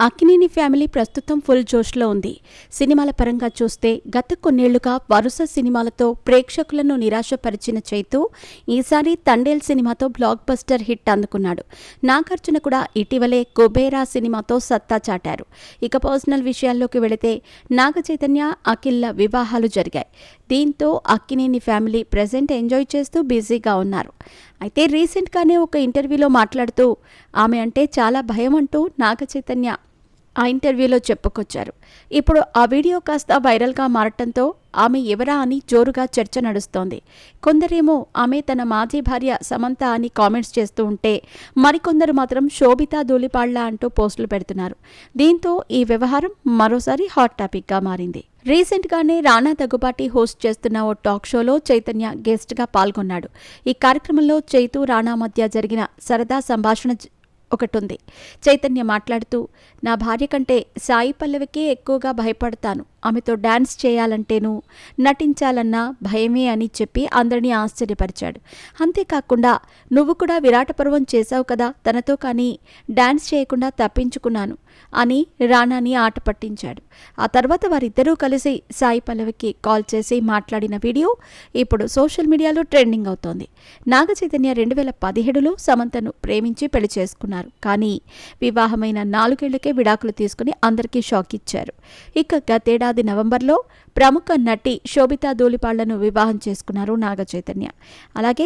Akkineni family ప్రస్తుతం full జోష్లో ఉంది. సినిమాల పరంగా చూస్తే గత కొన్నేళ్లుగా వరుస సినిమాలతో ప్రేక్షకులను నిరాశపరిచిన చైతు ఈసారి తండేల్ సినిమాతో బ్లాక్ బస్టర్ హిట్ అందుకున్నాడు. నాగార్జున కూడా ఇటీవలే కుబేరా సినిమాతో సత్తా చాటారు. ఇక పర్సనల్ విషయాల్లోకి వెళితే నాగ చైతన్య, అఖిల్ల వివాహాలు జరిగాయి. దీంతో అక్కినేని ఫ్యామిలీ ప్రెజెంట్ ఎంజాయ్ చేస్తూ బిజీగా ఉన్నారు. అయితే రీసెంట్గానే ఒక ఇంటర్వ్యూలో మాట్లాడుతూ ఆమె అంటే చాలా భయం అంటూ నాగ చైతన్య ఆ ఇంటర్వ్యూలో చెప్పుకొచ్చారు. ఇప్పుడు ఆ వీడియో కాస్త వైరల్గా మారటంతో ఆమె ఎవరా అని జోరుగా చర్చ నడుస్తోంది. కొందరేమో ఆమె తన మాజీ భార్య సమంత అని కామెంట్స్ చేస్తూ ఉంటే, మరికొందరు మాత్రం శోభితా ధూళిపాళ్ల అంటూ పోస్టులు పెడుతున్నారు. దీంతో ఈ వ్యవహారం మరోసారి హాట్ టాపిక్గా మారింది. రీసెంట్గానే రానా దగ్గుబాటి హోస్ట్ చేస్తున్న ఓ టాక్ షోలో చైతన్య గెస్ట్గా పాల్గొన్నాడు. ఈ కార్యక్రమంలో చైతు, రానా మధ్య జరిగిన సరదా సంభాషణ ఒకటుంది. చైతన్య మాట్లాడుతూ, నా భార్య కంటే సాయి పల్లవికే ఎక్కువగా భయపడతాను. ఆమెతో డాన్స్ చేయాలంటేనూ నటించాలన్నా భయమే అని చెప్పి అందరినీ ఆశ్చర్యపరిచాడు. అంతేకాకుండా నువ్వు కూడా విరాట పర్వం చేశావు కదా, తనతో కానీ డాన్స్ చేయకుండా తప్పించుకున్నాను అని రానాని ఆట పట్టించాడు. ఆ తర్వాత వారిద్దరూ కలిసి సాయి పల్లవికి కాల్ చేసి మాట్లాడిన వీడియో ఇప్పుడు సోషల్ మీడియాలో ట్రెండింగ్ అవుతోంది. నాగ చైతన్య 2017లో సమంతను ప్రేమించి పెళ్లి చేసుకున్నారు. కానీ వివాహమైన 4 ఏళ్లకే విడాకులు తీసుకుని అందరికీ షాక్ ఇచ్చారు. ఇక గతేడాది నవంబర్లో ప్రముఖ నటి శోభితా ధూళిపాళ్లను వివాహం చేసుకున్నారు నాగ చైతన్య. అలాగే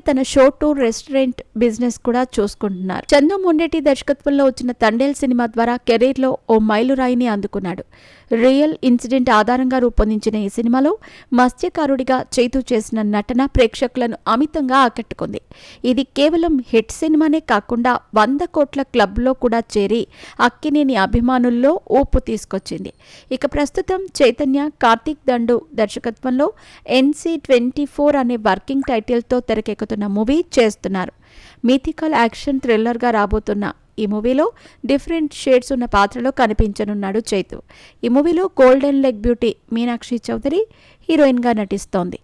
తన షో టూర్, రెస్టారెంట్ బిజినెస్ కూడా చూసుకుంటున్నారు. చందు మొండేటి దర్శకత్వంలో వచ్చిన తండేల్ సినిమా ద్వారా కెరీర్లో ఓ మైలురాయిని అందుకున్నాడు. రియల్ ఇన్సిడెంట్ ఆధారంగా రూపొందించిన ఈ సినిమాలో మత్స్యకారుడిగా చైతు చేసిన నటన ప్రేక్షకులను అమితంగా ఆకట్టుకుంది. ఇది కేవలం హిట్ సినిమానే కాకుండా 100 కోట్ల క్లబ్లో కూడా చేరి అక్కినేని అభిమానుల్లో ఊపు తీసుకొచ్చింది. ఇక ప్రస్తుతం చైతన్య, కార్తీక్ దండు దర్శకత్వంలో NC24 అనే వర్కింగ్ టైటిల్తో తెరకెక్కుతున్న మూవీ చేస్తున్నారు. మిథికల్ యాక్షన్ థ్రిల్లర్గా రాబోతున్న ఈ మూవీలో డిఫరెంట్ షేడ్స్ ఉన్న పాత్రలో కనిపించనున్నాడు చైతు. ఈ మూవీలో golden leg beauty Meenakshi Chaudhary హీరోయిన్గా నటిస్తోంది.